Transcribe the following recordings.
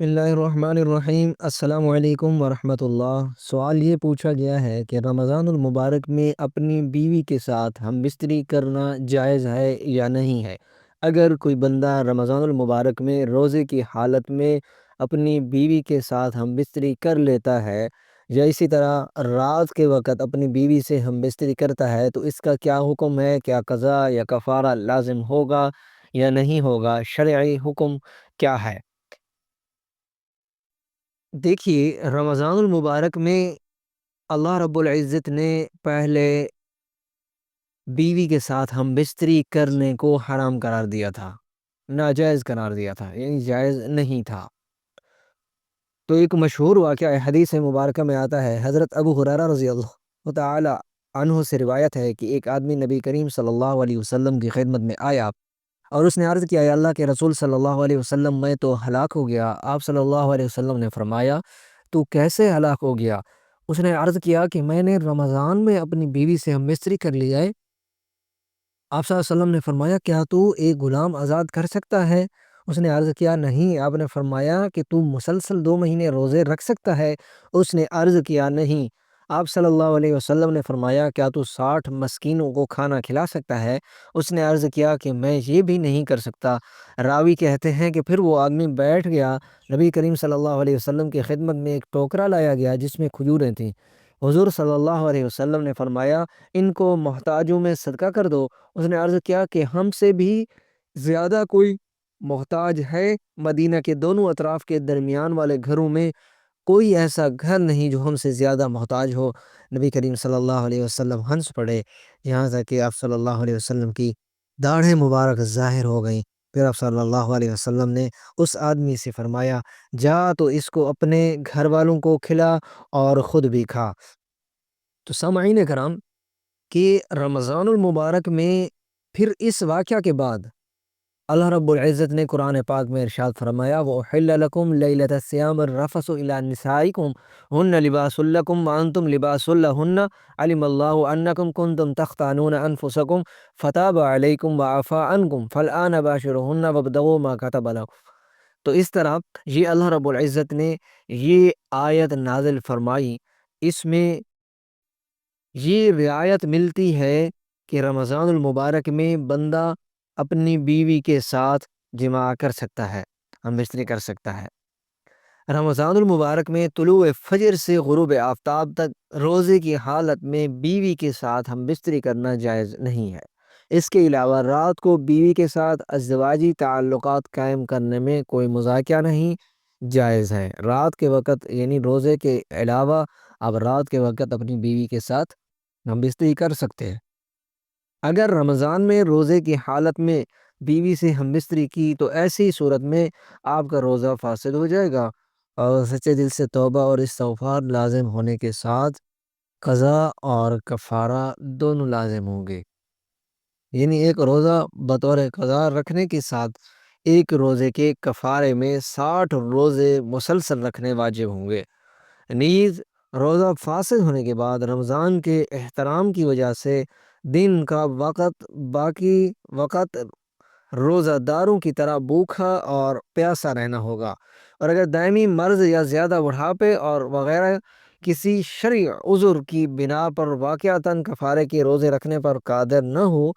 بسم اللہ الرحمن الرحیم۔ السلام علیکم ورحمۃ اللہ۔ سوال یہ پوچھا گیا ہے کہ رمضان المبارک میں اپنی بیوی کے ساتھ ہم بستری کرنا جائز ہے یا نہیں ہے؟ اگر کوئی بندہ رمضان المبارک میں روزے کی حالت میں اپنی بیوی کے ساتھ ہم بستری کر لیتا ہے یا اسی طرح رات کے وقت اپنی بیوی سے ہم بستری کرتا ہے تو اس کا کیا حکم ہے؟ کیا قضا یا کفارہ لازم ہوگا یا نہیں ہوگا؟ شرعی حکم کیا ہے؟ دیکھیے، رمضان المبارک میں اللہ رب العزت نے پہلے بیوی کے ساتھ ہم بستری کرنے کو حرام قرار دیا تھا، ناجائز قرار دیا تھا، یعنی جائز نہیں تھا۔ تو ایک مشہور واقعہ حدیث مبارکہ میں آتا ہے، حضرت ابو ہریرہ رضی اللہ تعالی عنہ سے روایت ہے کہ ایک آدمی نبی کریم صلی اللہ علیہ وسلم کی خدمت میں آیا اور اس نے عرض کیا، یا اللہ کے رسول صلی اللہ علیہ وسلم، میں تو ہلاک ہو گیا۔ آپ صلی اللہ علیہ وسلم نے فرمایا، تو کیسے ہلاک ہو گیا؟ اس نے عرض کیا کہ میں نے رمضان میں اپنی بیوی سے ہم بستری کر لیا ہے۔ آپ صلی اللہ علیہ وسلم نے فرمایا، کیا تو ایک غلام آزاد کر سکتا ہے؟ اس نے عرض کیا، نہیں۔ آپ نے فرمایا کہ تو مسلسل 2 مہینے روزے رکھ سکتا ہے؟ اس نے عرض کیا، نہیں۔ آپ صلی اللہ علیہ وسلم نے فرمایا، کیا تو 60 مسکینوں کو کھانا کھلا سکتا ہے؟ اس نے عرض کیا کہ میں یہ بھی نہیں کر سکتا۔ راوی کہتے ہیں کہ پھر وہ آدمی بیٹھ گیا۔ نبی کریم صلی اللہ علیہ وسلم کی خدمت میں ایک ٹوکرا لایا گیا جس میں کھجوریں تھیں۔ حضور صلی اللہ علیہ وسلم نے فرمایا، ان کو محتاجوں میں صدقہ کر دو۔ اس نے عرض کیا کہ ہم سے بھی زیادہ کوئی محتاج ہے؟ مدینہ کے دونوں اطراف کے درمیان والے گھروں میں کوئی ایسا گھر نہیں جو ہم سے زیادہ محتاج ہو۔ نبی کریم صلی اللہ علیہ وسلم ہنس پڑے، یہاں تک کہ آپ صلی اللہ علیہ وسلم کی داڑھیں مبارک ظاہر ہو گئیں۔ پھر آپ صلی اللہ علیہ وسلم نے اس آدمی سے فرمایا، جا تو اس کو اپنے گھر والوں کو کھلا اور خود بھی کھا۔ تو سامعین کرام، کہ رمضان المبارک میں پھر اس واقعہ کے بعد اللہ رب العزت نے قرآن پاک میں ارشاد فرمایا، وَأُحِلَّ لَكُمْ لَيْلَةَ الصِّيَامِ الرَّفَثُ إِلَىٰ نِسَائِكُمْ هُنَّ لِبَاسٌ لَكُمْ وَأَنْتُمْ لِبَاسٌ لَهُنَّ عَلِمَ اللَّهُ أَنَّكُمْ كُنْتُمْ تَخْتَانُونَ أَنفُسَكُمْ فَتَابَ عَلَيْكُمْ وَعَفَا عَنْكُمْ فَالْآنَ بَاشِرُوهُنَّ وَابْتَغُوا مَا كَتَبَ لَكُمْ۔ تو اس طرح یہ اللہ رب العزت نے یہ آیت نازل فرمائی، اس میں یہ رعایت ملتی ہے کہ رمضان المبارک میں بندہ اپنی بیوی کے ساتھ جماع کر سکتا ہے، ہم بستری کر سکتا ہے۔ رمضان المبارک میں طلوع فجر سے غروب آفتاب تک روزے کی حالت میں بیوی کے ساتھ ہم بستری کرنا جائز نہیں ہے۔ اس کے علاوہ رات کو بیوی کے ساتھ ازدواجی تعلقات قائم کرنے میں کوئی مذاکرہ نہیں جائز ہے۔ رات کے وقت یعنی روزے کے علاوہ آپ رات کے وقت اپنی بیوی کے ساتھ ہم بستری کر سکتے ہیں۔ اگر رمضان میں روزے کی حالت میں بیوی سے ہم بستری کی تو ایسی صورت میں آپ کا روزہ فاسد ہو جائے گا اور سچے دل سے توبہ اور استغفار لازم ہونے کے ساتھ قضا اور کفارہ دونوں لازم ہوں گے۔ یعنی ایک روزہ بطور قضا رکھنے کے ساتھ ایک روزے کے کفارے میں 60 روزے مسلسل رکھنے واجب ہوں گے۔ نیز روزہ فاسد ہونے کے بعد رمضان کے احترام کی وجہ سے دن کا وقت باقی وقت روزہ داروں کی طرح بھوکا اور پیاسا رہنا ہوگا، اور اگر دائمی مرض یا زیادہ بڑھاپے اور وغیرہ کسی شرعی عذر کی بنا پر واقعتاً کفارے کے روزے رکھنے پر قادر نہ ہو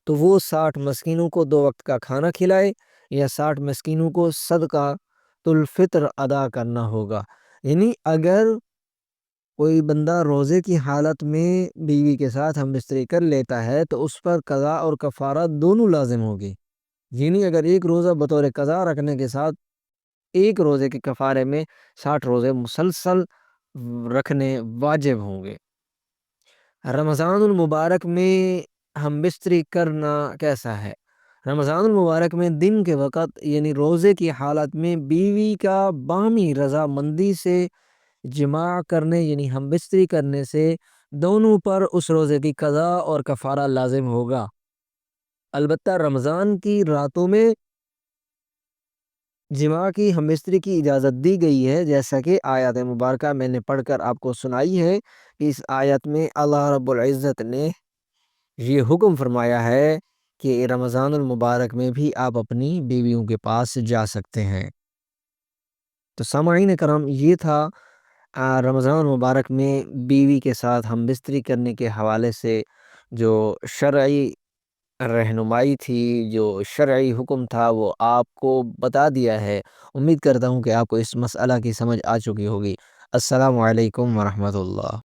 تو وہ 60 مسکینوں کو 2 وقت کا کھانا کھلائے یا 60 مسکینوں کو صدقہ الفطر ادا کرنا ہوگا۔ یعنی اگر کوئی بندہ روزے کی حالت میں بیوی کے ساتھ ہم بستری کر لیتا ہے تو اس پر قضا اور کفارہ دونوں لازم ہوگی۔ یعنی اگر ایک روزہ بطور قضا رکھنے کے ساتھ ایک روزے کے کفارے میں 60 روزے مسلسل رکھنے واجب ہوں گے۔ رمضان المبارک میں ہم بستری کرنا کیسا ہے؟ رمضان المبارک میں دن کے وقت یعنی روزے کی حالت میں بیوی کا باہمی رضامندی سے جماع کرنے یعنی ہم بستری کرنے سے دونوں پر اس روزے کی قضا اور کفارہ لازم ہوگا۔ البتہ رمضان کی راتوں میں جماع کی ہم بستری کی اجازت دی گئی ہے، جیسا کہ آیات مبارکہ میں نے پڑھ کر آپ کو سنائی ہے۔ اس آیت میں اللہ رب العزت نے یہ حکم فرمایا ہے کہ رمضان المبارک میں بھی آپ اپنی بیویوں کے پاس جا سکتے ہیں۔ تو سامعین کرام، یہ تھا رمضان المبارک میں بیوی کے ساتھ ہم بستری کرنے کے حوالے سے جو شرعی رہنمائی تھی، جو شرعی حکم تھا، وہ آپ کو بتا دیا ہے۔ امید کرتا ہوں کہ آپ کو اس مسئلہ کی سمجھ آ چکی ہوگی۔ السلام علیکم ورحمۃ اللہ۔